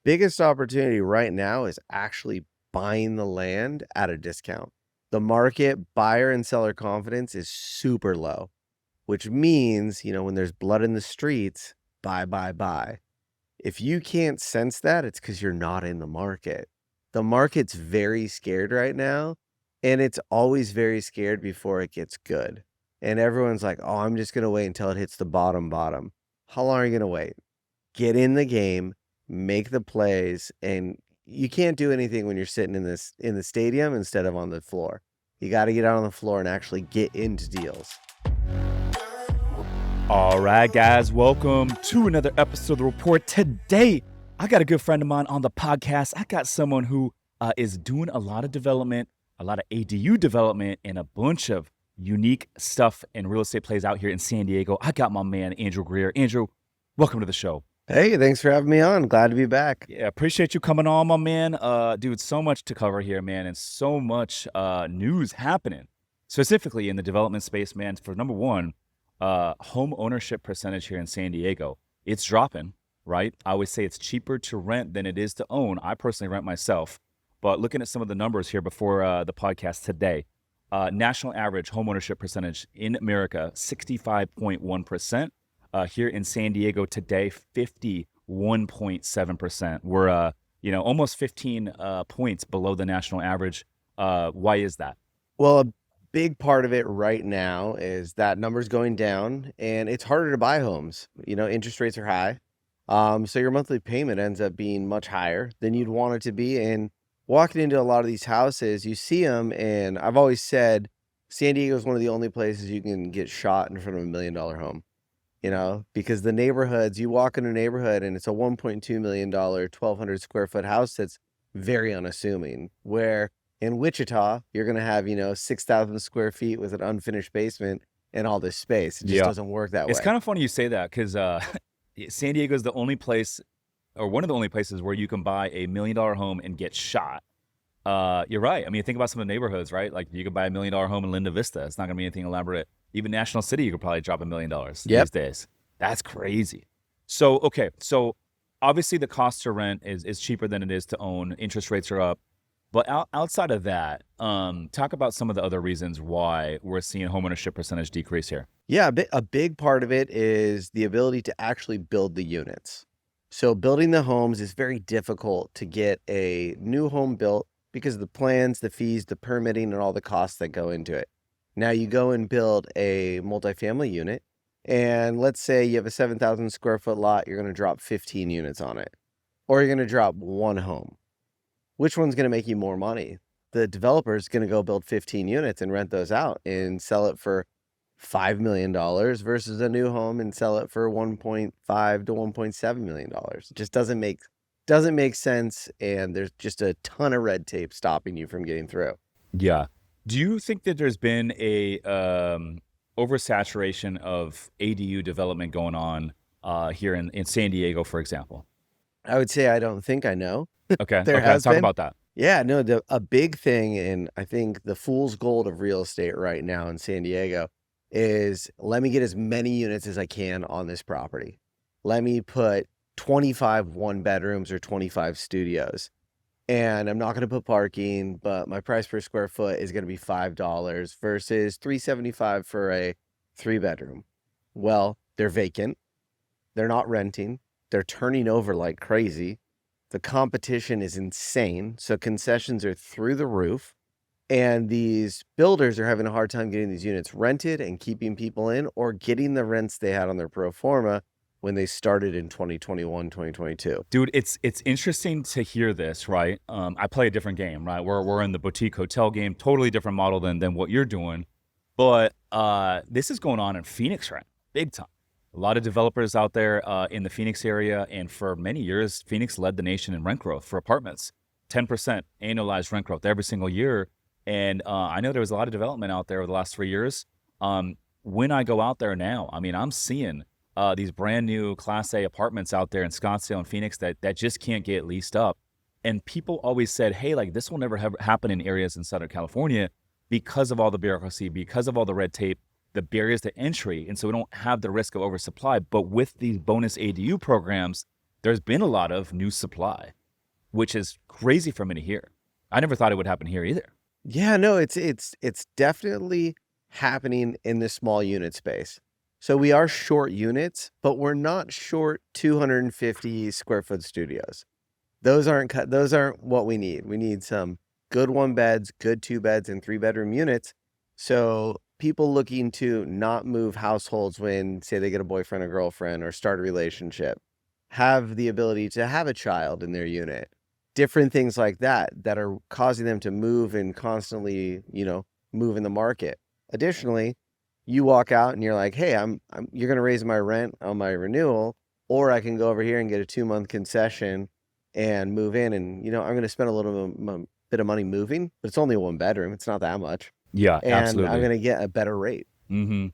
Biggest opportunity right now is actually buying the land at a discount. The market buyer and seller confidence is super low, which means, when there's blood in the streets, buy, buy, buy. If you can't sense that, it's because you're not in the market. The market's very scared right now, and it's always very scared before it gets good. And everyone's like, oh, I'm just going to wait until it hits the bottom. How long are you going to wait? Get in the game, make the plays, and you can't do anything when you're sitting in the stadium instead of on the floor. You got to get out on the floor and actually get into deals. All right, guys, welcome to another episode of The Report. Today, I got a good friend of mine on the podcast. I got someone who is doing a lot of development, a lot of ADU development, and a bunch of unique stuff and real estate plays out here in San Diego. I got my man, Andrew Greer. Andrew, welcome to the show. Hey, thanks for having me on. Glad to be back. Yeah, appreciate you coming on, my man. Dude, so much to cover here, man, and so much news happening, specifically in the development space, man. For number one, home ownership percentage here in San Diego, it's dropping, right? I always say it's cheaper to rent than it is to own. I personally rent myself, but looking at some of the numbers here before the podcast today, national average home ownership percentage in America, 65.1%. Here in San Diego today, 51.7%. We're, almost 15 points below the national average. Why is that? Well, a big part of it right now is that numbers going down and it's harder to buy homes. Interest rates are high. So your monthly payment ends up being much higher than you'd want it to be. And walking into a lot of these houses, you see them. And I've always said San Diego is one of the only places you can get shot in front of $1 million home. Because the neighborhoods, you walk in a neighborhood and it's a $1.2 million, 1,200 square foot house that's very unassuming. Where in Wichita, you're going to have, 6,000 square feet with an unfinished basement and all this space. It just doesn't work that way. It's kind of funny you say that because San Diego is the only place, or one of the only places where you can buy a $1 million home and get shot. You're right. I mean, think about some of the neighborhoods, right? Like you could buy $1 million home in Linda Vista. It's not going to be anything elaborate. Even National City, you could probably drop $1 million these days. That's crazy. So obviously the cost to rent is cheaper than it is to own. Interest rates are up. But outside of that, talk about some of the other reasons why we're seeing homeownership percentage decrease here. Yeah, a big part of it is the ability to actually build the units. So building the homes is very difficult to get a new home built because of the plans, the fees, the permitting, and all the costs that go into it. Now you go and build a multifamily unit, and let's say you have a 7,000 square foot lot, you're going to drop 15 units on it, or you're going to drop one home. Which one's going to make you more money? The developer is going to go build 15 units and rent those out and sell it for $5 million versus a new home and sell it for $1.5 to $1.7 million. It just doesn't make sense, and there's just a ton of red tape stopping you from getting through. Yeah. Do you think that there's been a oversaturation of ADU development going on here in San Diego, for example? I would say I don't think I know. Okay. Let's talk about that. Yeah, no, a big thing, and I think the fool's gold of real estate right now in San Diego is let me get as many units as I can on this property. Let me put 25 one bedrooms or 25 studios. And I'm not going to put parking, but my price per square foot is going to be $5 versus $3.75 for a 3-bedroom. Well, they're vacant. They're not renting. They're turning over like crazy. The competition is insane. So concessions are through the roof. And these builders are having a hard time getting these units rented and keeping people in, or getting the rents they had on their pro forma when they started in 2021, 2022. Dude, it's interesting to hear this, right? I play a different game, right? We're in the boutique hotel game, totally different model than what you're doing. But this is going on in Phoenix, right? Big time. A lot of developers out there in the Phoenix area. And for many years, Phoenix led the nation in rent growth for apartments. 10% annualized rent growth every single year. And I know there was a lot of development out there over the last 3 years. When I go out there now, I mean, I'm seeing these brand new Class A apartments out there in Scottsdale and Phoenix that just can't get leased up. And people always said, hey, like this will never happen in areas in Southern California because of all the bureaucracy, because of all the red tape, the barriers to entry. And so we don't have the risk of oversupply. But with these bonus ADU programs, there's been a lot of new supply, which is crazy for me to hear. I never thought it would happen here either. Yeah, no, it's definitely happening in the small unit space. So we are short units, but we're not short 250 square foot studios. Those aren't what we need. We need some good one beds, good two beds, and three bedroom units. So people looking to not move households when, say, they get a boyfriend or girlfriend or start a relationship, have the ability to have a child in their unit. Different things like that that are causing them to move and constantly, move in the market. Additionally, you walk out and you're like, hey, you're going to raise my rent on my renewal, or I can go over here and get a 2-month concession and move in. And, I'm going to spend a little bit of money moving, but it's only a one bedroom. It's not that much. Yeah, And I'm absolutely. going to get a better rate. Mm-hmm.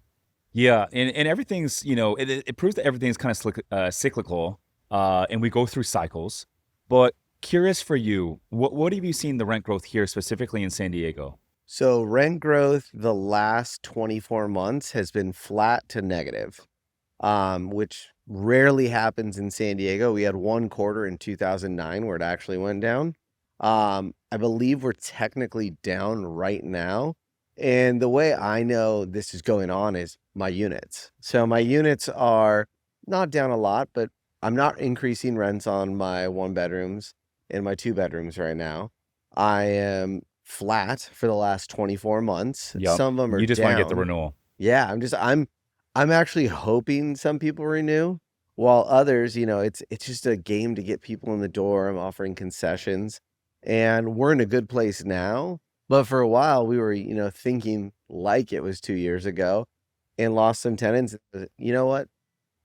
Yeah, and everything's, it proves that everything's kind of cyclical, and we go through cycles. But curious for you, what have you seen the rent growth here specifically in San Diego? So rent growth the last 24 months has been flat to negative, which rarely happens in San Diego. We had one quarter in 2009 where it actually went down. I believe we're technically down right now. And the way I know this is going on is my units. So my units are not down a lot, but I'm not increasing rents on my one bedrooms and my two bedrooms right now. I am flat for the last 24 months. Yep. Some of them are You just want to get the down. renewal. Yeah, I'm actually hoping some people renew, while others, it's just a game to get people in the door. I'm offering concessions, and we're in a good place now. But for a while, we were, thinking like it was 2 years ago, and lost some tenants. You know what?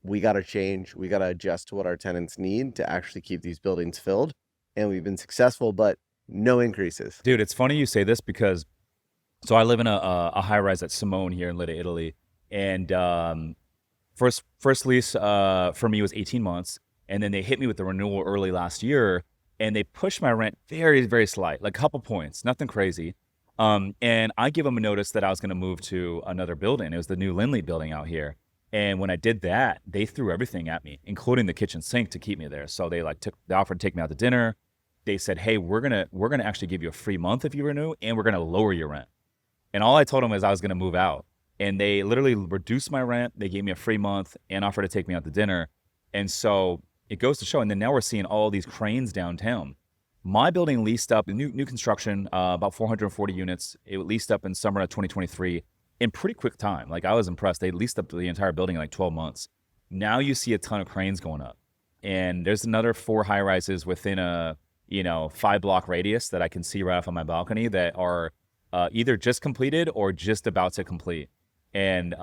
We got to change. We got to adjust to what our tenants need to actually keep these buildings filled. And we've been successful, but no increases. Dude, it's funny you say this because so I live in a high rise at Simone here in Lida, Italy, and first lease for me was 18 months, and then they hit me with the renewal early last year, and they pushed my rent very, very slight, like a couple points, nothing crazy. And I give them a notice that I was going to move to another building. It was the new Lindley building out here. And when I did that, they threw everything at me, including the kitchen sink, to keep me there. So they offered to take me out to dinner. They said, "Hey, we're gonna actually give you a free month if you renew, and we're gonna lower your rent." And all I told them is I was gonna move out, and they literally reduced my rent. They gave me a free month and offered to take me out to dinner. And so it goes to show. And then now we're seeing all these cranes downtown. My building leased up, new construction, about 440 units. It leased up in summer of 2023 in pretty quick time. Like, I was impressed. They leased up the entire building in like 12 months. Now you see a ton of cranes going up. And there's another 4 high rises within a 5-block radius that I can see right off on my balcony that are either just completed or just about to complete. And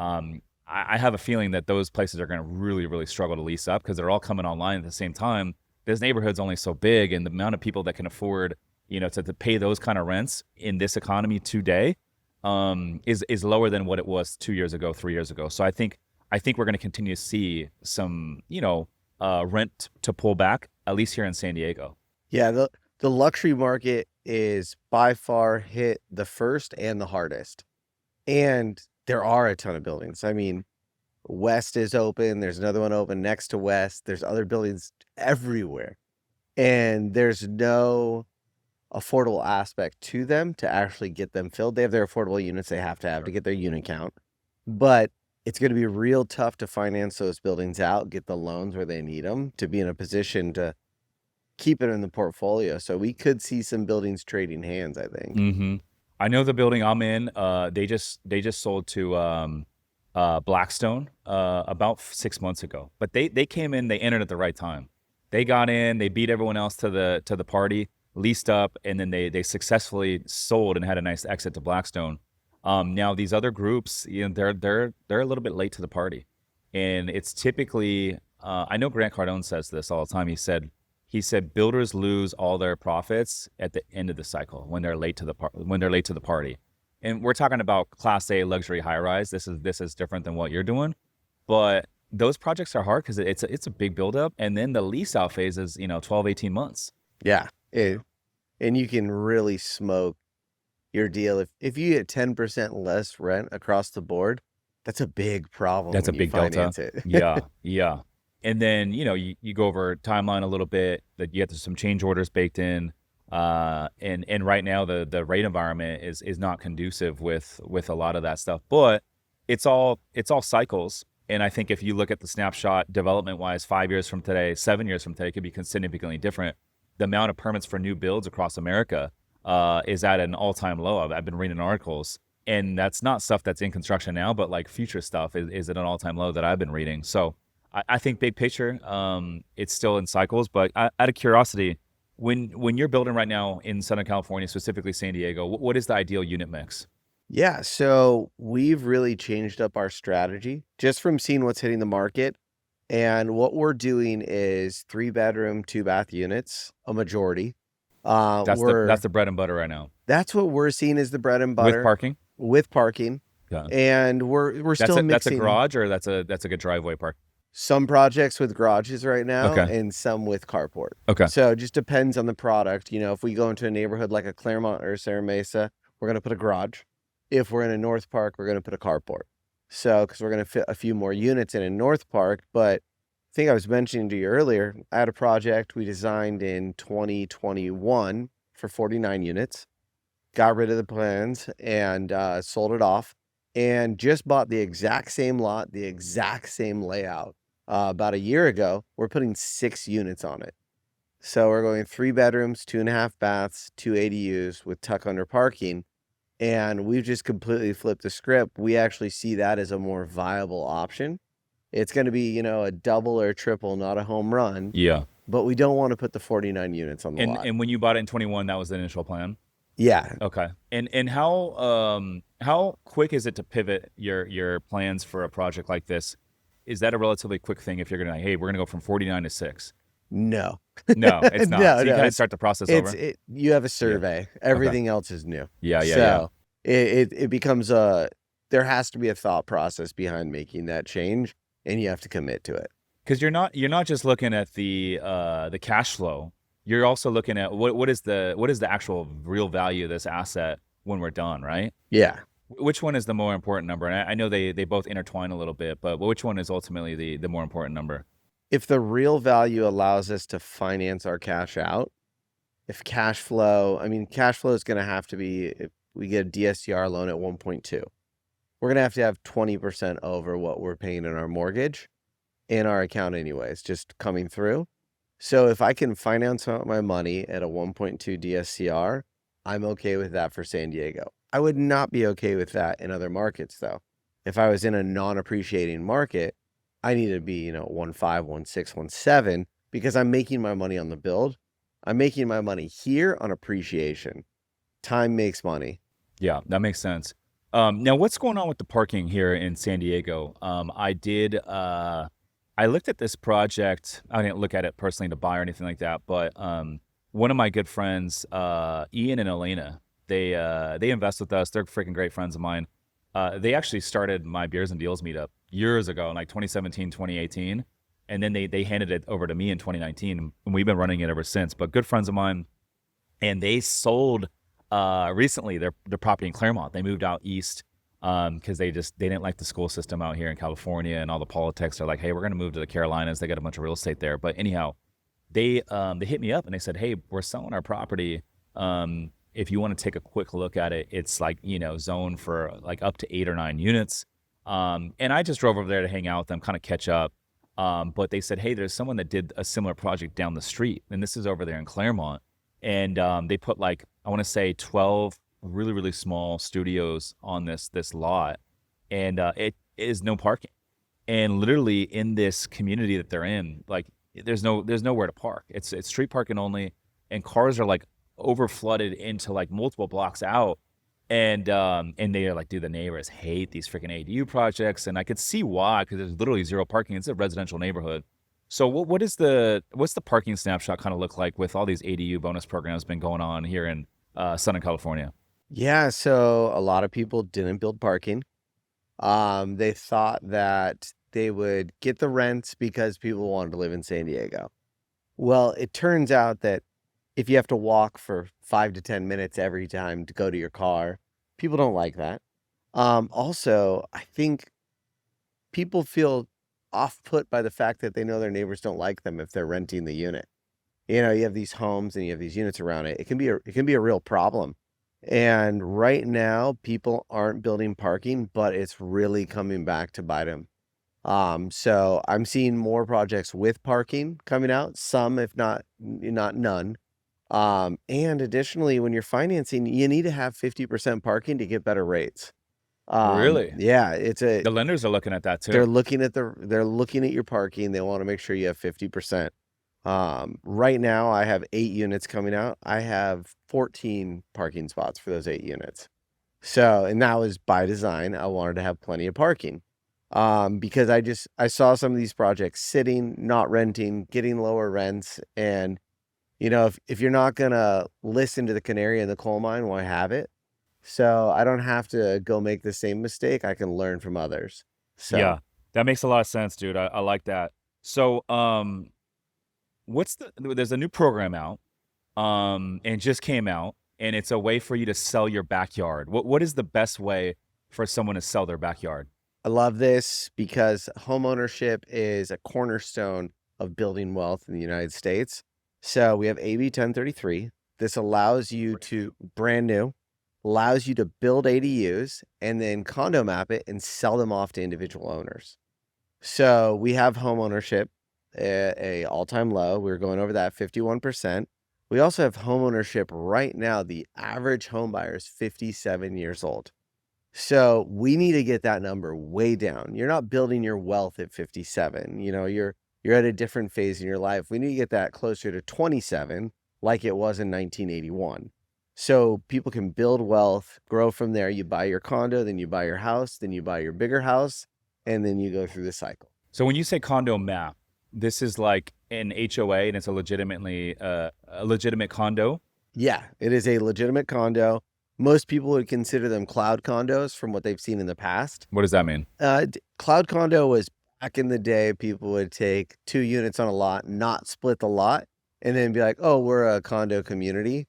I have a feeling that those places are going to really, really struggle to lease up because they're all coming online at the same time. This neighborhood's only so big, and the amount of people that can afford, to pay those kind of rents in this economy today is lower than what it was 2 years ago, 3 years ago. So I think we're going to continue to see some, rent to pull back, at least here in San Diego. Yeah, the luxury market is by far hit the first and the hardest. And there are a ton of buildings. I mean, West is open. There's another one open next to West. There's other buildings everywhere. And there's no affordable aspect to them to actually get them filled. They have their affordable units they have to get their unit count. But it's going to be real tough to finance those buildings out, get the loans where they need them to be in a position to keep it in the portfolio. So we could see some buildings trading hands, I think. Mm-hmm. I know the building I'm in, they just sold to Blackstone about 6 months ago. But they came in, they entered at the right time. They got in, they beat everyone else to the party, leased up, and then they successfully sold and had a nice exit to Blackstone. Now these other groups, they're a little bit late to the party. And it's typically I know Grant Cardone says this all the time. He said builders lose all their profits at the end of the cycle when they're late to the party. And we're talking about Class A luxury high rise. This is different than what you're doing, but those projects are hard because it's a big buildup, and then the lease out phase is 12, 18 months. Yeah, and you can really smoke your deal if you get 10% less rent across the board. That's a big problem. That's a when you big delta. finance it. Yeah. And then, you go over timeline a little bit, that you get some change orders baked in. And right now the rate environment is not conducive with a lot of that stuff. But it's all cycles. And I think if you look at the snapshot development wise, 5 years from today, 7 years from today, it could be significantly different. The amount of permits for new builds across America is at an all-time low. I've been reading articles, and that's not stuff that's in construction now, but like future stuff is at an all-time low that I've been reading. So I think big picture, it's still in cycles. But out of curiosity, when you're building right now in Southern California, specifically San Diego, what is the ideal unit mix? Yeah, so we've really changed up our strategy just from seeing what's hitting the market. And what we're doing is 3 bedroom, 2 bath units, a majority. That's the bread and butter right now That's what we're seeing as the bread and with butter parking. with parking. Yeah, And we're still that's a mixing garage, or that's a good driveway park. some projects with garages right now Okay, and some with carport. okay, So it just depends on the product. If we go into a neighborhood like a Claremont or a Serra Mesa, we're going to put a garage. If we're in a North Park, we're going to put a carport. So, because we're going to fit a few more units in North Park. But I think I was mentioning to you earlier, I had a project we designed in 2021 for 49 units, got rid of the plans and sold it off, and just bought the exact same lot, the exact same layout. About a year ago, we're putting 6 units on it. So we're going 3 bedrooms, 2.5 baths, 2 ADUs with tuck under parking. And we've just completely flipped the script. We actually see that as a more viable option. It's going to be, a double or a triple, not a home run, yeah. but we don't want to put the 49 units on the And lot. and when you bought it in 21, that was the initial plan. Yeah. Okay. And how quick is it to pivot your plans for a project like this? Is that a relatively quick thing if you're gonna, hey, we're gonna go from 49 to 6? No. No, it's not. No, So you no. kind of start the process over. You have a Yeah. survey. Okay. Everything else is new. Yeah, yeah, yeah. So it becomes there has to be a thought process behind making that change, and you have to commit to it. Because you're not just looking at the cash flow. You're also looking at what is the actual real value of this asset when we're done, right? Yeah. Which one is the more important number? And I know they both intertwine a little bit, but which one is ultimately the more important number? If the real value allows us to finance our cash out, if cash flow, cash flow is going to have to be, if we get a DSCR loan at 1.2, we're going to have 20% over what we're paying in our mortgage in our account anyways, just coming through. So if I can finance out my money at a 1.2 DSCR, I'm okay with that for San Diego. I would not be okay with that in other markets though. If I was in a non-appreciating market, I need to be, 1.5, 1.6, 1.7 because I'm making my money on the build. I'm making my money here on appreciation. Time makes money. Yeah, that makes sense. Now, what's going on with the parking here in San Diego? I looked at this project. I didn't look at it personally to buy or anything like that, but one of my good friends, Ian and Elena, they invest with us. They're freaking great friends of mine. They actually started my Beers and Deals meetup years ago in like 2017, 2018. And then they handed it over to me in 2019, and we've been running it ever since. But good friends of mine, and they sold recently their property in Claremont. They moved out east because they didn't like the school system out here in California and all the politics. They're like, hey, we're going to move to the Carolinas. They got a bunch of real estate there. But anyhow, they hit me up and they said, hey, we're selling our property. If you want to take a quick look at it, it's like, zoned for like up to 8 or 9 units. And I just drove over there to hang out with them, kind of catch up. But they said, hey, there's someone that did a similar project down the street, and this is over there in Claremont. And they put like, I want to say 12 really, really small studios on this lot. And it is no parking. And literally in this community that they're in, like there's nowhere to park. It's street parking only, and cars are like over flooded into like multiple blocks out. And they are like, dude, the neighbors hate these freaking ADU projects, and I could see why, because there's literally zero parking. It's a residential neighborhood. So what's the parking snapshot kind of look like with all these ADU bonus programs been going on here in Southern California? Yeah, so a lot of people didn't build parking. They thought that they would get the rents because people wanted to live in San Diego. Well, it turns out that if you have to walk for 5 to 10 minutes every time to go to your car, people don't like that. Also, I think people feel off put by the fact that they know their neighbors don't like them if they're renting the unit. You know, you have these homes and you have these units around it. It can be a real problem. And right now, people aren't building parking, but it's really coming back to bite them. So I'm seeing more projects with parking coming out, some if not none. And additionally, when you're financing, you need to have 50% parking to get better rates. Really? Yeah, it's a The lenders are looking at that they're too. looking at they're looking at your parking. They want to make sure you have 50%. Right now I have 8 units coming out. I have 14 parking spots for those 8 units. So, and that was by design. I wanted to have plenty of parking. Because I saw some of these projects sitting, not renting, getting lower rents. And, you know, if you're not gonna listen to the canary in the coal mine, why have it? So I don't have to go make the same mistake. I can learn from others. So Yeah, that makes a lot of sense, dude. I like that. So, there's a new program out, and just came out, and it's a way for you to sell your backyard. What is the best way for someone to sell their backyard? I love this because homeownership is a cornerstone of building wealth in the United States. So we have AB 1033. This allows you to brand new, allows you to build ADUs and then condo map it and sell them off to individual owners. So we have homeownership at a all-time low. We're going over that 51%. We also have homeownership right now. The average home buyer is 57 years old. So we need to get that number way down. You're not building your wealth at 57. You know, you're at a different phase in your life. We need to get that closer to 27 like it was in 1981. So people can build wealth, grow from there. You buy your condo, then you buy your house, then you buy your bigger house, and then you go through the cycle. So when you say condo map, this is like an HOA, and it's a legitimate condo. Yeah, it is a legitimate condo. Most people would consider them cloud condos from what they've seen in the past. What does that mean? Cloud condo was back in the day, people would take 2 units on a lot, not split the lot, and then be like, oh, we're a condo community,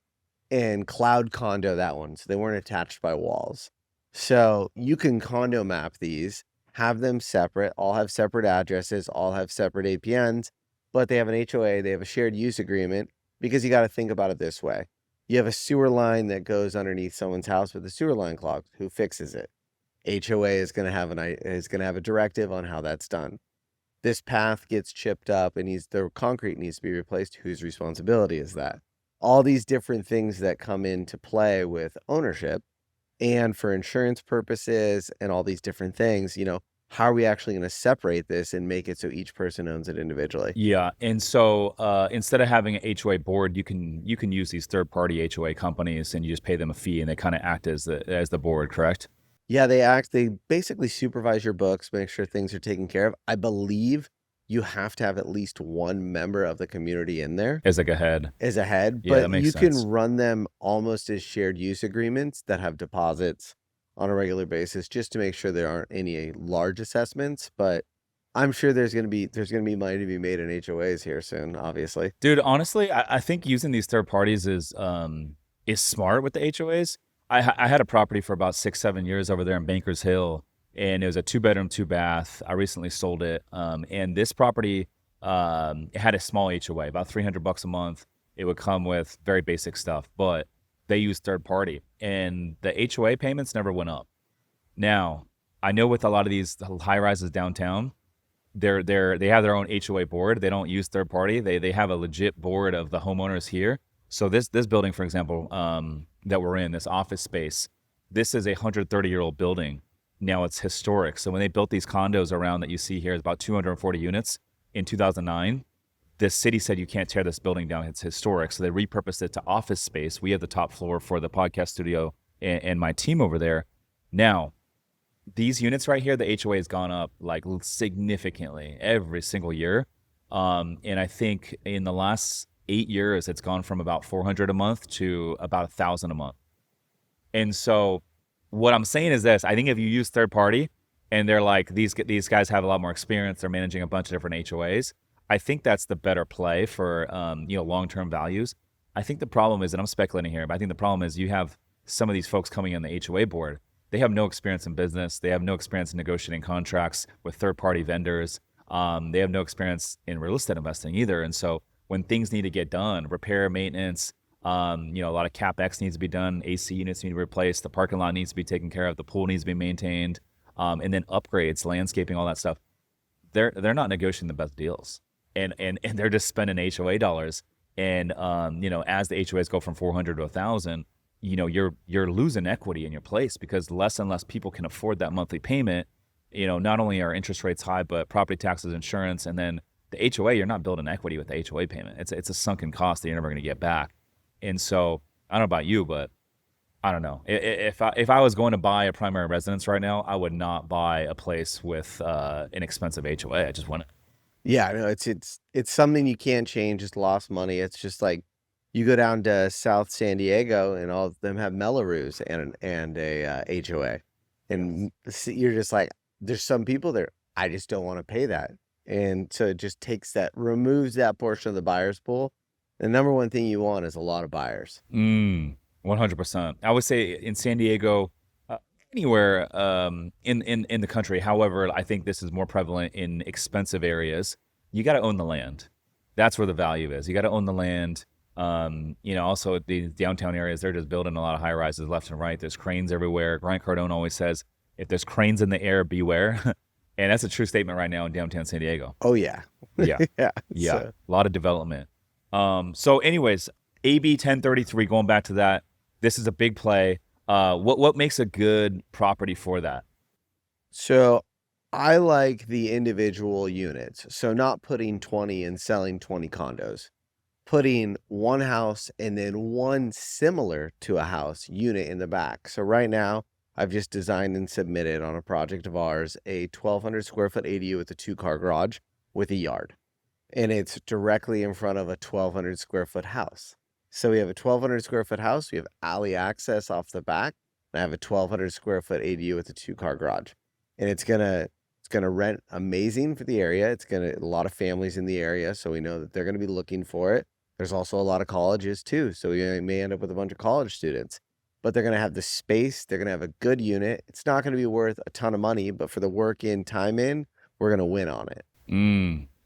and cloud condo that one. So they weren't attached by walls. So you can condo map these, have them separate, all have separate addresses, all have separate APNs, but they have an HOA, they have a shared use agreement, because you got to think about it this way. You have a sewer line that goes underneath someone's house with the sewer line clogged. Who fixes it? HOA is going to have a directive on how that's done. This path gets chipped up and the concrete needs to be replaced. Whose responsibility is that? All these different things that come into play with ownership and for insurance purposes and all these different things, you know, how are we actually going to separate this and make it so each person owns it individually? Yeah, and so instead of having an HOA board, you can use these third-party HOA companies, and you just pay them a fee, and they kind of act as the board, correct? Yeah, they basically supervise your books, make sure things are taken care of. I believe you have to have at least one member of the community in there As like a head. as a head, Yeah, that but makes you sense. can run them almost as shared use agreements that have deposits on a regular basis just to make sure there aren't any large assessments. But I'm sure there's gonna be money to be made in HOAs here soon, obviously. Dude, honestly, I think using these third parties is smart with the HOAs. I had a property for about 6-7 years over there in Bankers Hill, and it was a 2-bedroom, 2-bath. I recently sold it, and this property it had a small HOA, about $300 a month. It would come with very basic stuff, but they used third party, and the HOA payments never went up. Now, I know with a lot of these high rises downtown, they have their own HOA board. They don't use third party. They have a legit board of the homeowners here. So this building, for example, that we're in, this office space, this is a 130-year-old building. Now it's historic. So when they built these condos around that you see here, it's about 240 units in 2009. The city said you can't tear this building down. It's historic. So they repurposed it to office space. We have the top floor for the podcast studio and my team over there. Now, these units right here, the HOA has gone up like significantly every single year. And I think in the last 8 years, it's gone from about 400 a month to about 1,000 a month. And so what I'm saying is this: I think if you use third party and they're like, these guys have a lot more experience, they're managing a bunch of different HOAs, I think that's the better play for long-term values. I think the problem is, and I'm speculating here, but I think the problem is you have some of these folks coming on the HOA board. They have no experience in business. They have no experience in negotiating contracts with third-party vendors. They have no experience in real estate investing either. And so when things need to get done, repair, maintenance, a lot of CapEx needs to be done, AC units need to be replaced, the parking lot needs to be taken care of, the pool needs to be maintained, and then upgrades, landscaping, all that stuff. They're not negotiating the best deals, and they're just spending HOA dollars. And as the HOAs go from 400 to 1,000, you're losing equity in your place because less and less people can afford that monthly payment. Not only are interest rates high, but property taxes, insurance, and then the HOA. You're not building equity with the HOA payment. It's a sunken cost that you're never going to get back. And so I don't know about you, but I don't know. If I was going to buy a primary residence right now, I would not buy a place with an expensive HOA. I just wouldn't. Yeah, no, it's something you can't change. It's lost money. It's just like you go down to South San Diego and all of them have Mellorews and a HOA, and you're just like, there's some people there. I just don't want to pay that, and so it just removes that portion of the buyer's pool. The number one thing you want is a lot of buyers. 100%. I would say in San Diego, anywhere in the country. However, I think this is more prevalent in expensive areas. You got to own the land. That's where the value is. You got to own the land. Also the downtown areas, they're just building a lot of high rises left and right. There's cranes everywhere. Grant Cardone always says, if there's cranes in the air, beware. And that's a true statement right now in downtown San Diego. Oh yeah. Yeah. Yeah. Yeah. So, A lot of development. So anyways, AB 1033, going back to that, this is a big play. What makes a good property for that? so I like the individual units. So not putting 20 and selling 20 condos, putting one house and then one similar to a house unit in the back. So right now I've just designed and submitted on a project of ours a 1,200 square foot ADU with a 2-car garage with a yard. And it's directly in front of a 1,200 square foot house. So we have a 1,200 square foot house. We have alley access off the back. And I have a 1,200 square foot ADU with a 2-car garage. And it's gonna rent amazing for the area. A lot of families in the area, so we know that they're gonna be looking for it. There's also a lot of colleges too, so we may end up with a bunch of college students. But they're gonna have the space. They're gonna have a good unit. It's not gonna be worth a ton of money, but for the work in, time in, we're gonna win on it.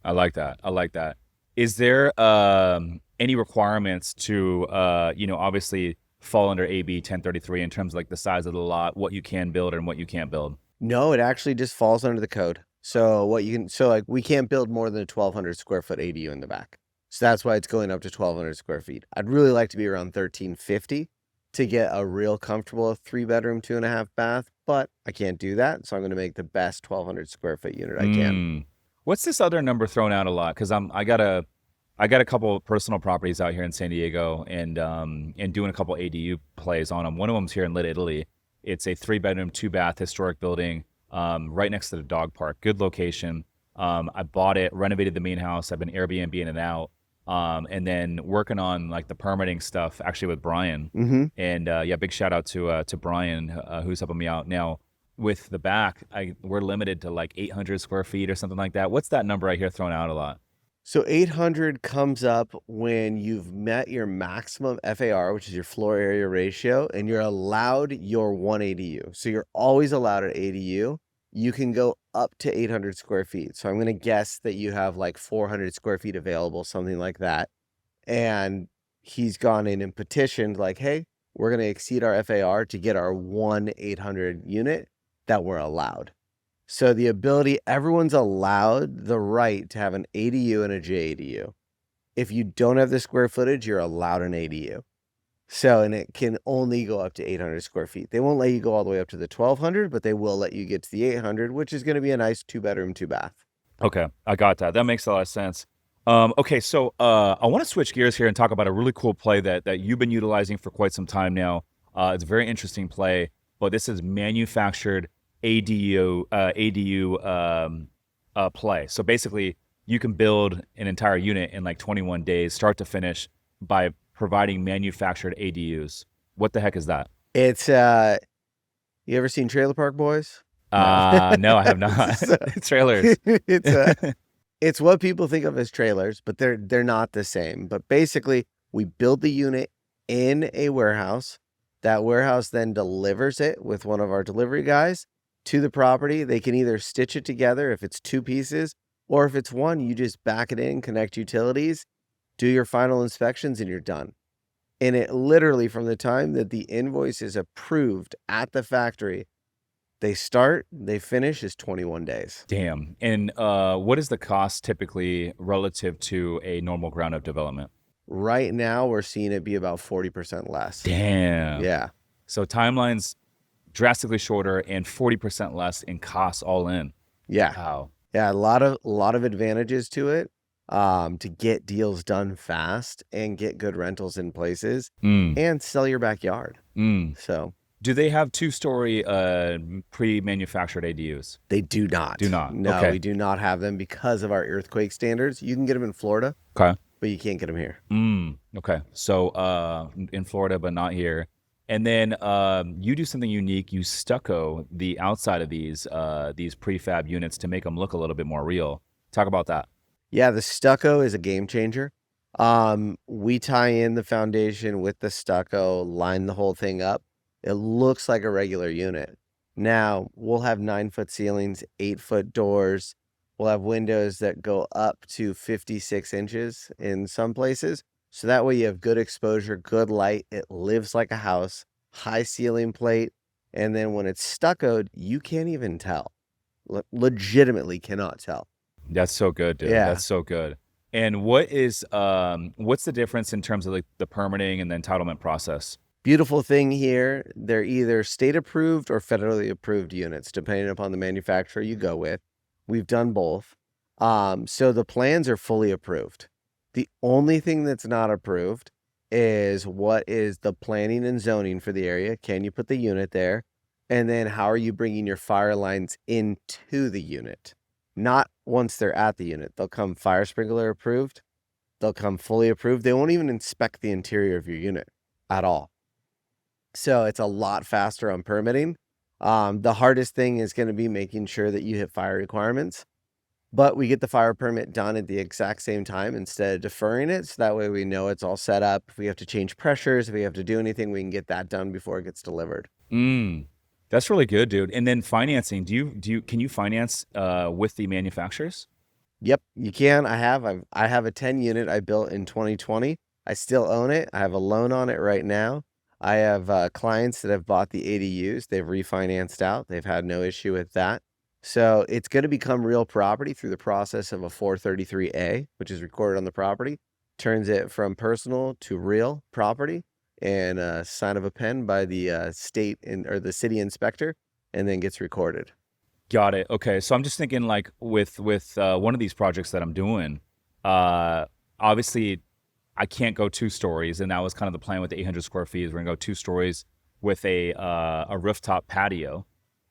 I like that. I like that. Is there any requirements to, obviously fall under AB 1033 in terms of like the size of the lot, what you can build and what you can't build? No, it actually just falls under the code. So we can't build more than a 1,200 square foot ADU in the back. So that's why it's going up to 1,200 square feet. I'd really like to be around 1,350 to get a real comfortable 3-bedroom, 2.5 bath, but I can't do that. So I'm going to make the best 1,200 square foot unit I can. What's this other number thrown out a lot? Because I got a couple of personal properties out here in San Diego and doing a couple ADU plays on them. One of them's here in Lit Italy. It's a 3-bedroom, 2-bath historic building right next to the dog park. Good location. I bought it, renovated the main house. I've been Airbnb in and out. And then working on like the permitting stuff actually with Brian. And big shout out to Brian who's helping me out. Now with the back, we're limited to like 800 square feet or something like that. What's that number I hear thrown out a lot? So 800 comes up when you've met your maximum FAR, which is your floor area ratio, and you're allowed your one ADU. So you're always allowed an ADU. You can go up to 800 square feet. So I'm going to guess that you have like 400 square feet available, something like that. And he's gone in and petitioned like, hey, we're going to exceed our FAR to get our 800 unit that we're allowed. So the ability, everyone's allowed the right to have an ADU and a JADU. If you don't have the square footage, you're allowed an ADU. So, and it can only go up to 800 square feet. They won't let you go all the way up to the 1,200, but they will let you get to the 800, which is going to be a nice 2-bedroom, 2-bath. Okay, I got that. That makes a lot of sense. Okay, so I want to switch gears here and talk about a really cool play that you've been utilizing for quite some time now. It's a very interesting play, but this is manufactured ADU play. So basically, you can build an entire unit in like 21 days, start to finish, by providing manufactured ADUs. What the heck is that? It's, you ever seen Trailer Park Boys? No, I have not. Trailers. It's what people think of as trailers, but they're not the same. But basically, we build the unit in a warehouse. That warehouse then delivers it with one of our delivery guys to the property. They can either stitch it together if it's 2 pieces, Or if it's one, you just back it in, connect utilities, do your final inspections, and you're done. And it literally, from the time that the invoice is approved at the factory, they finish is 21 days. Damn. And what is the cost typically relative to a normal ground up development? Right now, we're seeing it be about 40% less. Damn. Yeah. So timelines drastically shorter and 40% less in costs all in. Yeah. Wow. Yeah. A lot of advantages to it, to get deals done fast and get good rentals in places and sell your backyard. So do they have 2-story pre-manufactured ADUs? they do not. Do not. No, Okay. we do not have them because of our earthquake standards. You can get them in Florida, Okay. but you can't get them here. Okay. So in Florida, but not here. And then you do something unique. You stucco the outside of these prefab units to make them look a little bit more real. Talk about that. Yeah, the stucco is a game changer. We tie in the foundation with the stucco, line the whole thing up. It looks like a regular unit. Now, we'll have 9-foot ceilings, 8-foot doors. We'll have windows that go up to 56 inches in some places. So that way you have good exposure, good light. It lives like a house, high ceiling plate. And then when it's stuccoed, you can't even tell. Legitimately cannot tell. That's so good, dude. Yeah. That's so good. And what's the difference in terms of like the permitting and the entitlement process? Beautiful thing here, they're either state approved or federally approved units, depending upon the manufacturer you go with. We've done both. So the plans are fully approved. The only thing that's not approved is what is the planning and zoning for the area. Can you put the unit there? And then how are you bringing your fire lines into the unit? Not once they're at the unit. They'll come fire sprinkler approved. They'll come fully approved. They won't even inspect the interior of your unit at all. So it's a lot faster on permitting. The hardest thing is going to be making sure that you hit fire requirements, but we get the fire permit done at the exact same time instead of deferring it. So that way we know it's all set up. If we have to change pressures, if we have to do anything, we can get that done before it gets delivered. That's really good, dude. And then financing, can you finance with the manufacturers? Yep, you can. I have a 10 unit I built in 2020. I still own it. I have a loan on it right now. I have clients that have bought the ADUs. They've refinanced out. They've had no issue with that. So it's going to become real property through the process of a 433A, which is recorded on the property, turns it from personal to real property, and a sign of a pen by the state or the city inspector, and then gets recorded. Got it. Okay. So I'm just thinking like with one of these projects that I'm doing, obviously I can't go 2 stories, and that was kind of the plan with the 800 square feet. We're gonna go 2 stories with a rooftop patio.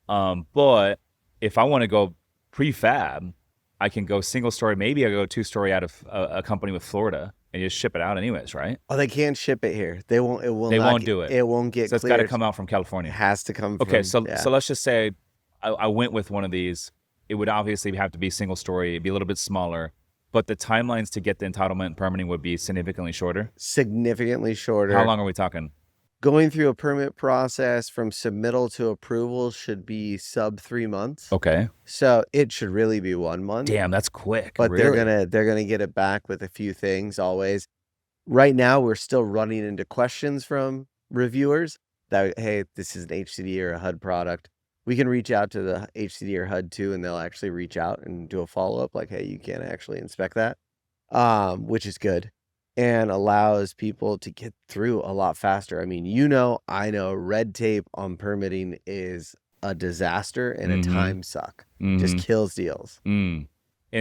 But if I want to go prefab, I can go single story. Maybe I go 2-story out of a company with Florida and just ship it out anyways, right? Oh, they can't ship it here. They won't. They won't do it. It won't get. So it's got to come out from California. It has to come. Okay, from, so let's just say I went with one of these. It would obviously have to be single story. It'd be a little bit smaller, but the timelines to get the entitlement and permitting would be significantly shorter. Significantly shorter. How long are we talking? Going through a permit process from submittal to approval should be sub 3 months. Okay. So it should really be 1 month. Damn, that's quick. But really? they're gonna get it back with a few things always. Right now, we're still running into questions from reviewers that, hey, this is an HCD or a HUD product. We can reach out to the HCD or HUD too, and they'll actually reach out and do a follow-up like, hey, you can't actually inspect that, which is good and allows people to get through a lot faster. I mean, I know red tape on permitting is a disaster and a time suck. Just kills deals. And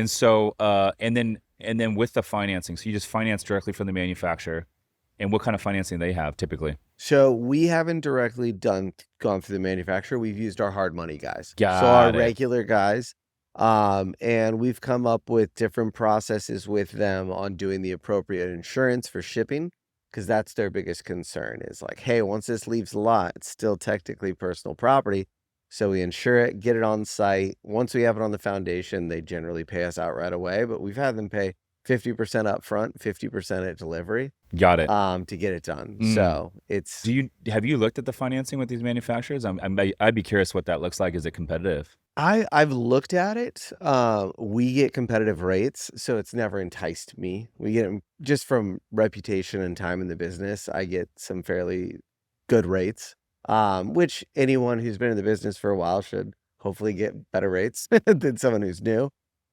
so, and then with the financing, so you just finance directly from the manufacturer. And what kind of financing they have typically? So we haven't directly gone through the manufacturer. We've used our hard money guys. Got our it. regular guys. And we've come up with different processes with them on doing the appropriate insurance for shipping, because that's their biggest concern is like, hey, once this leaves the lot, it's still technically personal property. So we insure it, get it on site. Once we have it on the foundation, they generally pay us out right away, but we've had them pay 50% up front, 50% at delivery. Got it. To get it done. So it's. Have you looked at the financing with these manufacturers? I'd be curious what that looks like. Is it competitive? I've looked at it. We get competitive rates, so it's never enticed me. We get 'em just from reputation and time in the business. I get some fairly good rates, which anyone who's been in the business for a while should hopefully get better rates than someone who's new.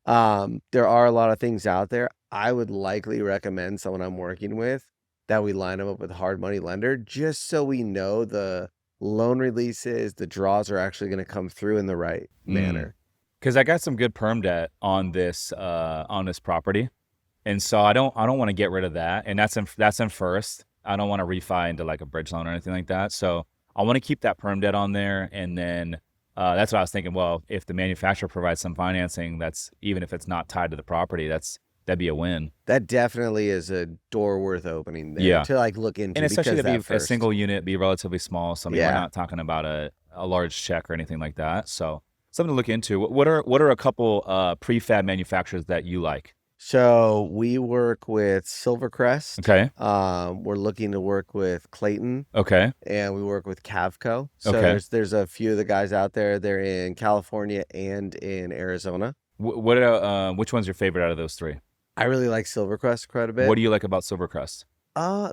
There are a lot of things out there. I would likely recommend someone I'm working with that we line them up with a hard money lender just so we know the loan releases, the draws are actually gonna come through in the right Mm. manner. Because I got some good perm debt on this property, and so I don't want to get rid of that, and that's in first. I don't want to refi into like a bridge loan or anything like that. So I want to keep that perm debt on there, and then that's what I was thinking. Well, if the manufacturer provides some financing, that's even if it's not tied to the property, that'd be a win. That definitely is a door worth opening there Yeah, to, like, look and into especially because to that be a first. single unit, be relatively small. So I mean, we're Yeah. not talking about a large check or anything like that. So something to look into. What are a couple prefab manufacturers that you like? So we work with Silvercrest. Okay. We're looking to work with Clayton, Okay. and we work with Cavco. So Okay. there's a few of the guys out there. They're in California and in Arizona. Which one's your favorite out of those three? I really like Silvercrest quite a What bit. do you like about Silvercrest?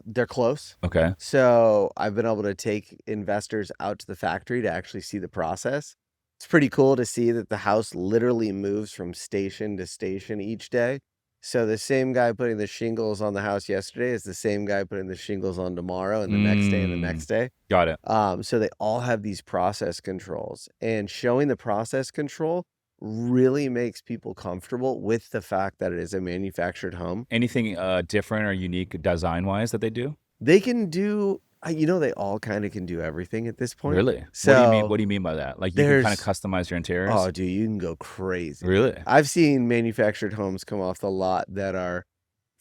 They're close. Okay. So I've been able to take investors out to the factory to actually see the process. It's pretty cool to see that the house literally moves from station to station each day. So the same guy putting the shingles on the house yesterday is the same guy putting the shingles on tomorrow and the next day and the Mm, next day. got it. So they all have these process controls, and showing the process control really makes people comfortable with the fact that it is a manufactured home. Anything different or unique design wise that they do? They can do, they all kind of can do everything at this point. Really? What do you mean? So What do you mean by that? Like you can kind of there's, customize your interiors? oh, dude, you can go crazy. Really? I've seen manufactured homes come off the lot that are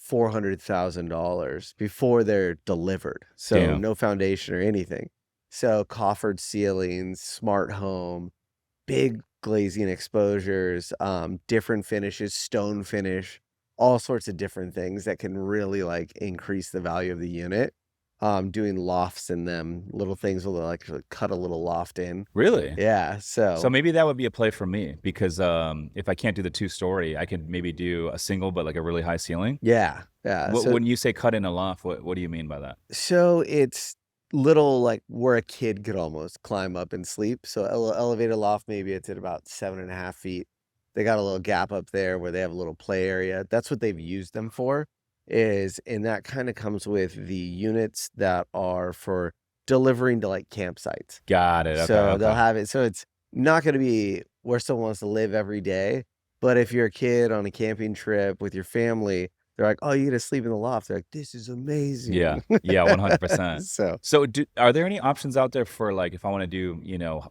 $400,000 before they're delivered. So Damn. no foundation or anything. So coffered ceilings, smart home, big glazing exposures, different finishes, stone finish, all sorts of different things that can really like increase the value of the unit. Doing lofts in them, little things will like cut a little loft in. Really? Yeah. So So maybe that would be a play for me because if I can't do the two-story, I can maybe do a single but like a really high ceiling. yeah, yeah. When you say cut in a loft, what do you mean by that? So it's little like where a kid could almost climb up and sleep. So elevator loft, maybe it's at about 7.5 feet. They got a little gap up there where they have a little play area. That's what they've used them for. And that kind of comes with the units that are for delivering to like campsites. Got it. Okay. So they'll Okay. have it. So it's not going to be where someone wants to live every day. But if you're a kid on a camping trip with your family, they're like, "Oh, you get to sleep in the loft." They're like, "This is Yeah. amazing." Yeah. 100%. So So are there any options out there for like if I want to do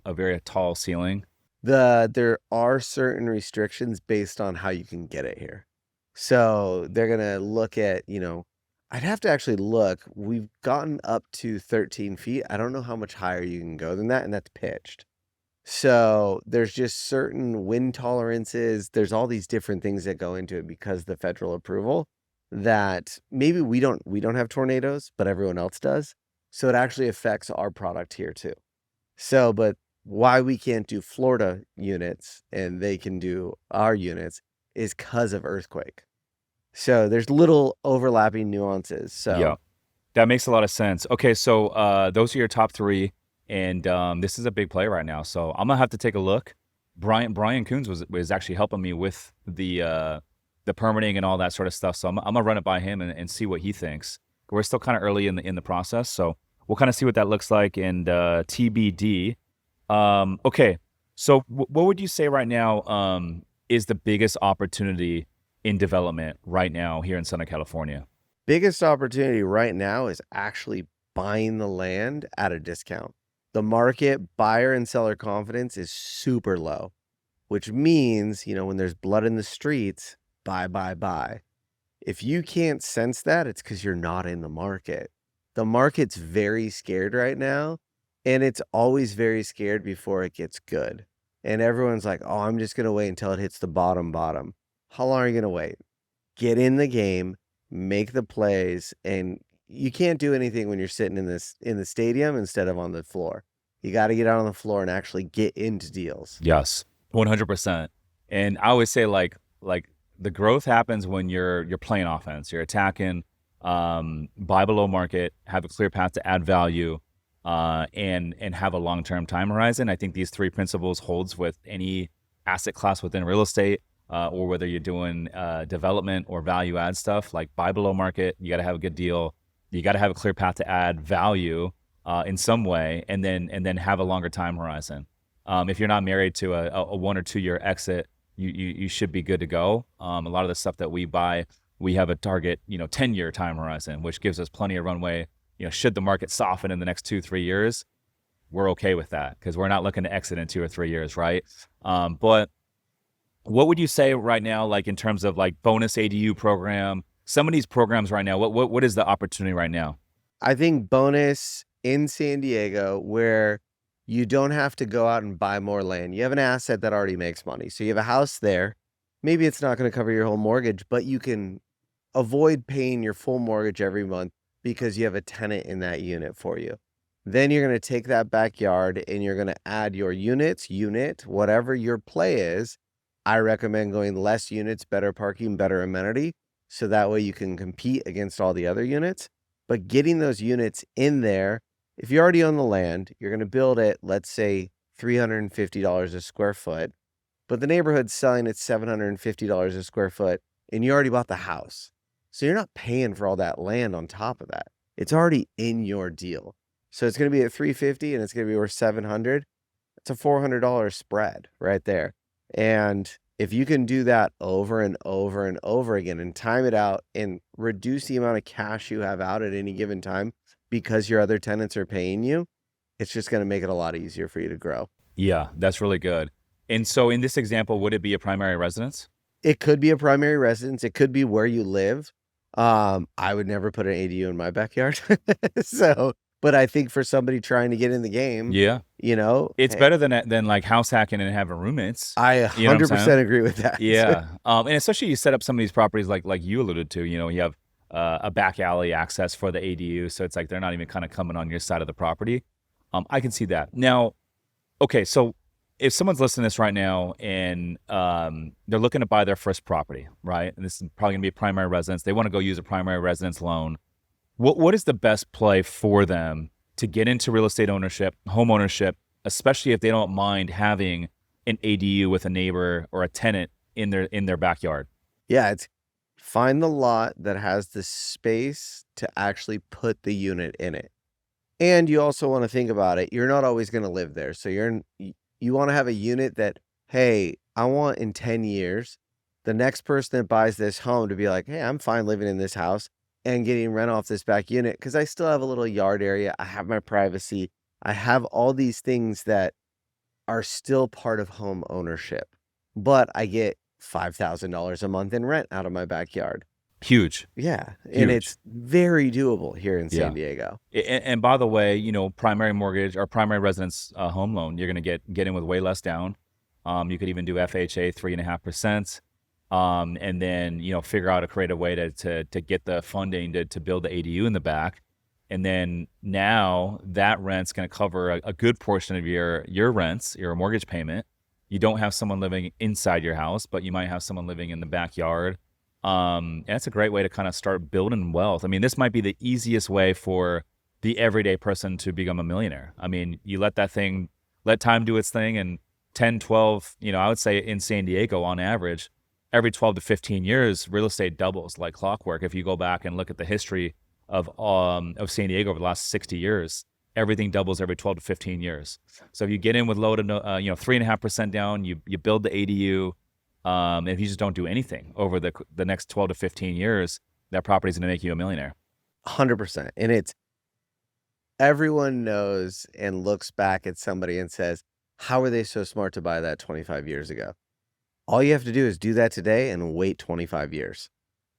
a very tall ceiling? there are certain restrictions based on how you can get it here. So they're gonna look at, I'd have to actually look. We've gotten up to 13 feet. I don't know how much higher you can go than that, and that's pitched. So there's just certain wind tolerances. There's all these different things that go into it because of the federal approval that maybe we don't have tornadoes, but everyone else does. So it actually affects our product here too. So, but why we can't do Florida units and they can do our units is because of earthquake. So there's little overlapping nuances. Yeah. So That makes a lot of sense. Okay, so those are your top three, and this is a big play right now. So I'm gonna have to take a look. Brian Coons was actually helping me with the permitting and all that sort of stuff. So I'm gonna run it by him and see what he thinks. We're still kind of early in the process, so we'll kind of see what that looks like and TBD. Okay, so what would you say right now is the biggest opportunity in development right now here in Southern California? biggest opportunity right now is actually buying the land at a discount. The market buyer and seller confidence is super low, which means, when there's blood in the streets, buy, buy, buy. If you can't sense that, it's because you're not in the market. The market's very scared right now, and it's always very scared before it gets good. And everyone's like, "Oh, I'm just gonna wait until it hits the bottom. How long are you gonna wait? Get in the game, make the plays, and you can't do anything when you're sitting in the stadium instead of on the floor. You got to get out on the floor and actually get into deals. Yes. 100%. And I always say like the growth happens when you're playing offense. You're attacking, buy below market, have a clear path to add value, and have a long-term time horizon. I think these three principles holds with any asset class within real estate, or whether you're doing development or value add stuff. Like buy below market, you got to have a good deal. You got to have a clear path to add value in some way, and then have a longer time horizon. If you're not married to a 1 or 2 year exit, you should be good to go. A lot of the stuff that we buy, we have a target, 10-year time horizon, which gives us plenty of runway. Should the market soften in the next 2-3 years, we're okay with that because we're not looking to exit in 2 or 3 years, right? But what would you say right now, like in terms of like bonus ADU program, some of these programs right now, what is the opportunity right now? I think bonus in San Diego, where you don't have to go out and buy more land. You have an asset that already makes money. So you have a house there. Maybe it's not going to cover your whole mortgage, but you can avoid paying your full mortgage every month because you have a tenant in that unit for you. Then you're going to take that backyard and you're going to add your unit, whatever your play is. I recommend going less units, better parking, better amenity. So that way you can compete against all the other units. But getting those units in there, if you already own the land, you're going to build it, let's say $350 a square foot, but the neighborhood's selling at $750 a square foot, and you already bought the house. So you're not paying for all that land on top of that. It's already in your deal. So it's going to be at $350 and it's going to be worth $700. It's a $400 spread right there. And if you can do that over and over and over again and time it out and reduce the amount of cash you have out at any given time because your other tenants are paying you, it's just going to make it a lot easier for you to grow. Yeah, that's really good. And so in this example, would it be a primary residence? It could be a primary residence. It could be where you live. I would never put an ADU in my backyard. But I think for somebody trying to get in the game, Yeah. It's hey, better than like house hacking and having roommates. I You know what I'm 100% saying? agree with that. Yeah. And especially you set up some of these properties like you alluded to, you have a back alley access for the ADU. So it's like they're not even kind of coming on your side of the property. I can see that. Now, okay, so if someone's listening to this right now and they're looking to buy their first property, right? And this is probably gonna be a primary residence. They want to go use a primary residence loan. What is the best play for them to get into real estate ownership, home ownership, especially if they don't mind having an ADU with a neighbor or a tenant in their backyard? Yeah, it's find the lot that has the space to actually put the unit in it. And you also want to think about it. You're not always going to live there. So you want to have a unit that, hey, I want in 10 years, the next person that buys this home to be like, hey, I'm fine living in this house and getting rent off this back unit because I still have a little yard area. I have my privacy. I have all these things that are still part of home ownership, but I get $5,000 a month in rent out of my backyard. Huge. Yeah. And Huge. it's very doable here in Yeah. San Diego. And by the way, primary mortgage or primary residence home loan, you're going to get in with way less down. You could even do FHA 3.5%, and then figure out a creative way to get the funding to build the ADU in the back, and then now that rent's going to cover a good portion of your rents, your mortgage payment. You don't have someone living inside your house, but you might have someone living in the backyard. And that's a great way to kind of start building wealth. I mean, this might be the easiest way for the everyday person to become a millionaire. I mean, you let time do its thing, and 10, 12, I would say in San Diego on average, every 12 to 15 years, real estate doubles like clockwork. If you go back and look at the history of San Diego over the last 60 years, everything doubles every 12 to 15 years. So if you get in with low to 3.5% down, you build the ADU. If you just don't do anything over the next 12 to 15 years, that property is going to make you a millionaire. 100%. And everyone knows and looks back at somebody and says, how were they so smart to buy that 25 years ago? All you have to do is do that today and wait 25 years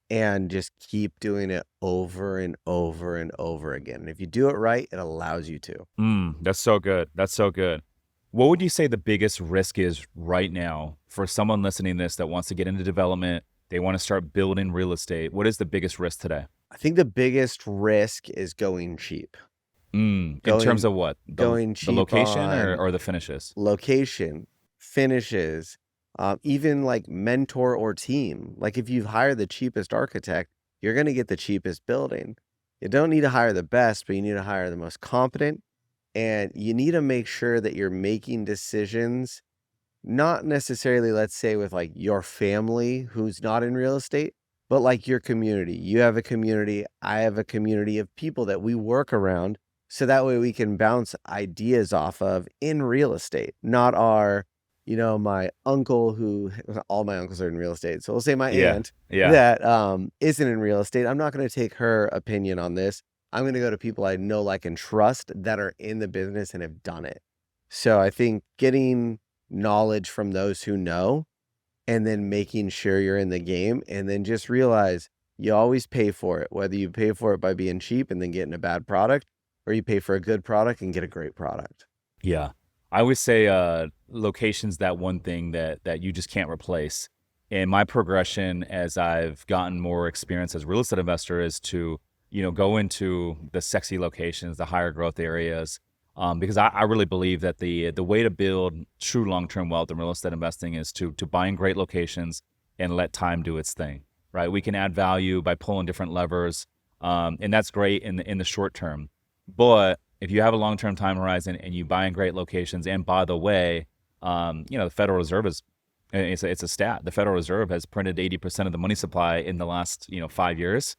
and just keep doing it over and over and over again. And if you do it right, it allows you to. That's so good. That's so good. What would you say the biggest risk is right now for someone listening to this that wants to get into development? They want to start building real estate. What is the biggest risk today? I think the biggest risk is going cheap. In terms of what? Going The cheap location on or the finishes? location, finishes, even like mentor or team. Like if you hire the cheapest architect, you're going to get the cheapest building. You don't need to hire the best, but you need to hire the most competent. And you need to make sure that you're making decisions, not necessarily, let's say, with like your family who's not in real estate, but like your community. You have a community, I have a community of people that we work around. So that way we can bounce ideas off of in real estate, not our, my uncle who, all my uncles are in real estate. So we'll say my Yeah. aunt Yeah. that isn't in real estate. I'm not going to take her opinion on this. I'm going to go to people I know, like, and trust that are in the business and have done it. So I think getting knowledge from those who know, and then making sure you're in the game, and then just realize you always pay for it, whether you pay for it by being cheap and then getting a bad product, or you pay for a good product and get a great product. Yeah. I always say location's that one thing that you just can't replace. And my progression as I've gotten more experience as a real estate investor is to, go into the sexy locations, the higher growth areas, because I really believe that the way to build true long-term wealth in real estate investing is to buy in great locations and let time do its thing, right? We can add value by pulling different levers, and that's great in the short term. But if you have a long-term time horizon and you buy in great locations, and by the way, the Federal Reserve it's a stat. The Federal Reserve has printed 80% of the money supply in the last 5 years.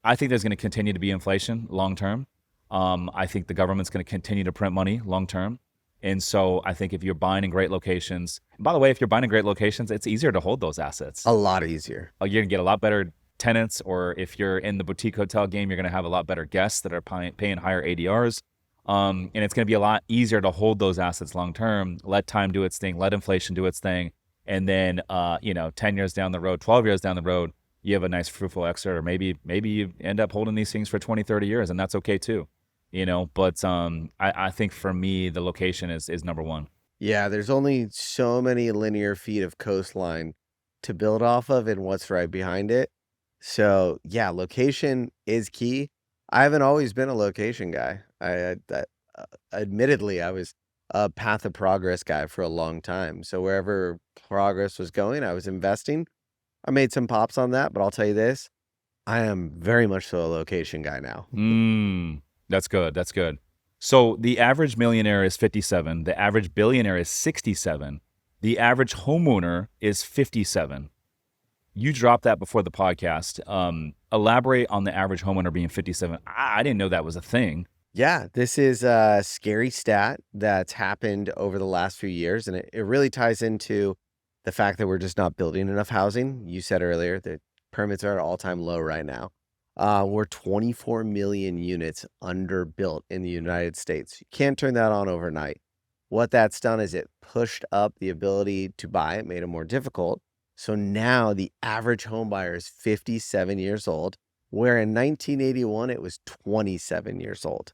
I think there's going to continue to be inflation long term. I think the government's going to continue to print money long term. And so I think if you're buying in great locations, and by the way, if you're buying in great locations, it's easier to hold those assets. A lot easier. You're going to get a lot better tenants, or if you're in the boutique hotel game, you're going to have a lot better guests that are paying higher ADRs. And it's going to be a lot easier to hold those assets long term, let time do its thing, let inflation do its thing. And then, 10 years down the road, 12 years down the road, you have a nice fruitful exit, or maybe you end up holding these things for 20, 30 years, and that's okay too. But I think for me, the location is number one. Yeah, there's only so many linear feet of coastline to build off of and what's right behind it. So yeah, location is key. I haven't always been a location guy. Admittedly, I was a path of progress guy for a long time. So wherever progress was going, I was investing. I made some pops on that, but I'll tell you this, I am very much so a location guy now. That's good. That's good. So the average millionaire is 57. The average billionaire is 67. The average homeowner is 57. You dropped that before the podcast. Elaborate on the average homeowner being 57. I didn't know that was a thing. Yeah, this is a scary stat that's happened over the last few years, and it really ties into the fact that we're just not building enough housing. You said earlier that permits are at all-time low right now. We're 24 million units underbuilt in the United States. You can't turn that on overnight. What that's done is it pushed up the ability to buy. It made it more difficult. So now the average home buyer is 57 years old, where in 1981 it was 27 years old.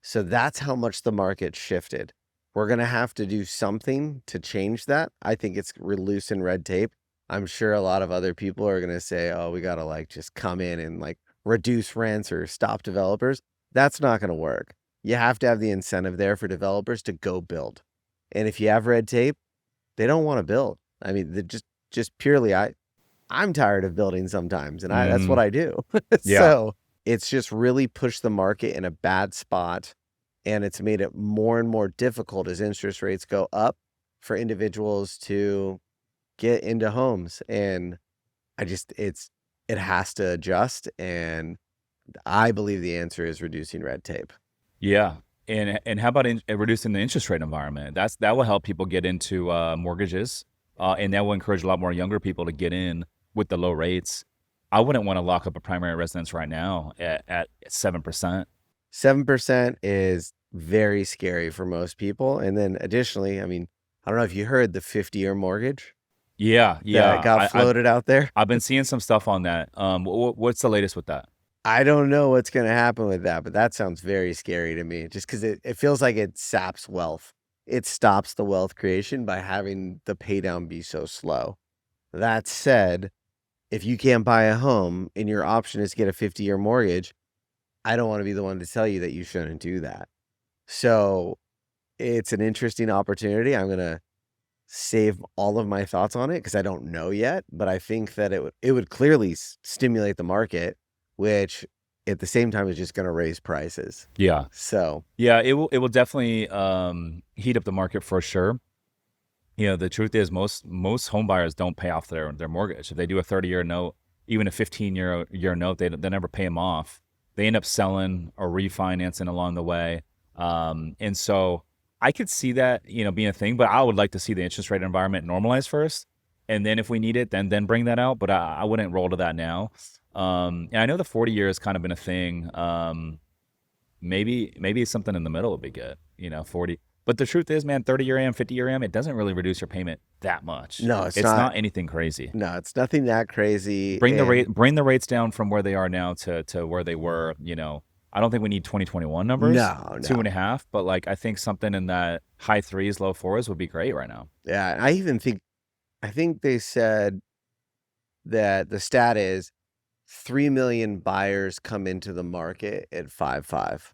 So that's how much the market shifted. We're going to have to do something to change that. I think it's loosen red tape. I'm sure a lot of other people are going to say, oh, we got to just come in and reduce rents or stop developers. That's not going to work. You have to have the incentive there for developers to go build. And if you have red tape, they don't want to build. I mean, just purely, I'm tired of building sometimes, and that's what I do. Yeah. So it's just really pushed the market in a bad spot, and it's made it more and more difficult as interest rates go up for individuals to get into homes. And it has to adjust, and I believe the answer is reducing red tape. Yeah. And how about reducing the interest rate environment? That will help people get into mortgages, and that will encourage a lot more younger people to get in with the low rates. I wouldn't want to lock up a primary residence right now at 7%. 7% is very scary for most people. And then additionally, I mean, I don't know if you heard the 50-year mortgage. Yeah. That got floated out there. I've been seeing some stuff on that. What's the latest with that? I don't know what's going to happen with that, but that sounds very scary to me, just because it feels like it saps wealth. It stops the wealth creation by having the pay down be so slow. That said, if you can't buy a home and your option is to get a 50-year mortgage, I don't want to be the one to tell you that you shouldn't do that. So it's an interesting opportunity. I'm going to save all of my thoughts on it because I don't know yet, but I think that it would clearly stimulate the market, which at the same time is just going to raise prices. Yeah. So Yeah, it will definitely heat up the market for sure. The truth is most home buyers don't pay off their mortgage. If they do a 30-year note, even a 15-year note, they never pay them off. They end up selling or refinancing along the way. And so I could see that, being a thing, but I would like to see the interest rate environment normalize first. And then if we need it, then bring that out. But I wouldn't roll to that now. And I know the 40-year has kind of been a thing. Maybe something in the middle would be good, 40. But the truth is, man, 30-year AM, 50-year AM, it doesn't really reduce your payment that much. no, It's not anything crazy. No, it's nothing that crazy. Bring the rates down from where they are now to where they were. I don't think we need 2021 numbers. No. 2.5, but like I think something in that high 3s, low 4s would be great right now. Yeah, I think they said that the stat is 3 million buyers come into the market at 5.5.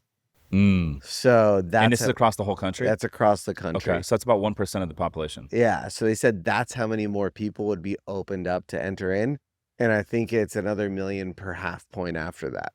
So that's and this is across the whole country. That's across the country. Okay, so that's about 1% of the population. Yeah, so they said that's how many more people would be opened up to enter in, and I think it's another million per half point after that.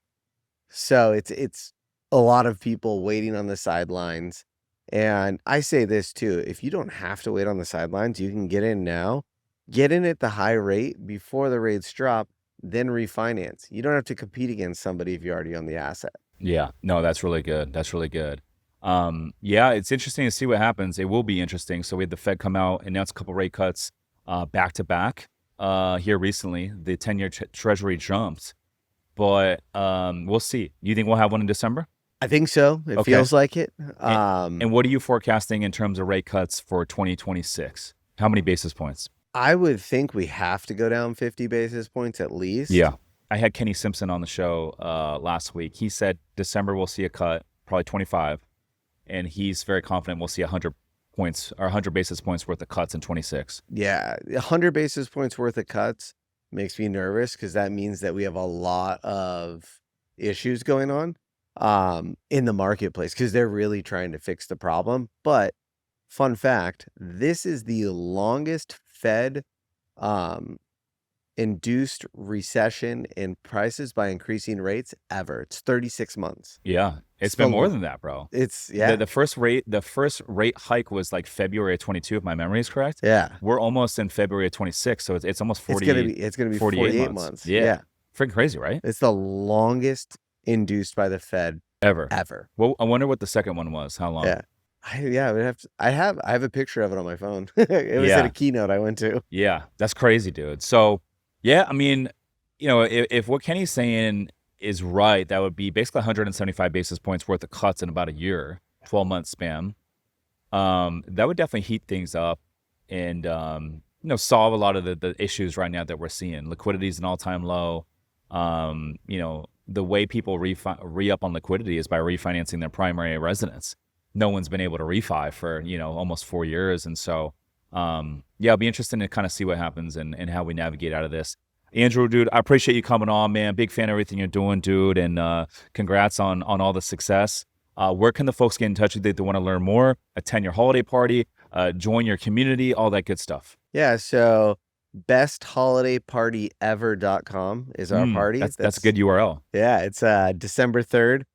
So it's a lot of people waiting on the sidelines. And I say this too, if you don't have to wait on the sidelines, you can get in now. Get in at the high rate before the rates drop, then refinance. You don't have to compete against somebody if you're already on the asset. Yeah, no, that's really good. That's really good. Yeah, it's interesting to see what happens. It will be interesting. So we had the Fed come out, announce a couple rate cuts back to back here recently. The 10-year Treasury jumped, but we'll see. You think we'll have one in December? I think so. It feels like it. And what are you forecasting in terms of rate cuts for 2026? How many basis points? I would think we have to go down 50 basis points at least. Yeah. I had Kenny Simpson on the show last week. He said December we'll see a cut, probably 25, and he's very confident we'll see 100 points or 100 basis points worth of cuts in 26. Yeah, 100 basis points worth of cuts makes me nervous because that means that we have a lot of issues going on in the marketplace because they're really trying to fix the problem. But fun fact, this is the longest Fed induced recession in prices by increasing rates ever. It's 36 months. Yeah, it's been more than that, bro. It's The first rate hike was like February of 22, if my memory is correct. Yeah, we're almost in February of 26, so it's almost 40. It's gonna be 48 months. Yeah, freaking crazy, right? It's the longest induced by the Fed ever. Well, I wonder what the second one was. How long? Yeah. I have a picture of it on my phone. It was at a keynote I went to. Yeah, that's crazy, dude. So, yeah, I mean, if what Kenny's saying is right, that would be basically 175 basis points worth of cuts in about a year, 12-month span. That would definitely heat things up and, solve a lot of the issues right now that we're seeing. Liquidity is an all-time low. The way people re-up on liquidity is by refinancing their primary residence. No one's been able to refi for, almost 4 years. And so, it'll be interesting to kind of see what happens and how we navigate out of this. Andrew, dude, I appreciate you coming on, man. Big fan of everything you're doing, dude. And congrats on all the success. Where can the folks get in touch with you if they want to learn more, attend your holiday party, join your community, all that good stuff? Yeah, so bestholidaypartyever.com is our party. That's a good URL. Yeah, it's December 3rd.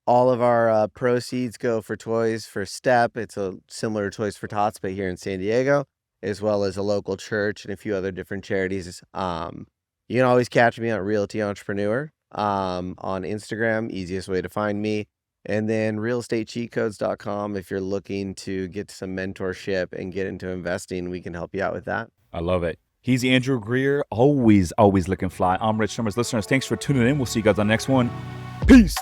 All of our proceeds go for Toys for Step. It's a similar to Toys for Tots, but here in San Diego, as well as a local church and a few other different charities. You can always catch me on Realty Entrepreneur on Instagram, easiest way to find me. And then realestatecheatcodes.com. If you're looking to get some mentorship and get into investing, we can help you out with that. I love it. He's Andrew Greer, always looking fly. I'm Rich Summers. Listeners, thanks for tuning in. We'll see you guys on the next one. Peace.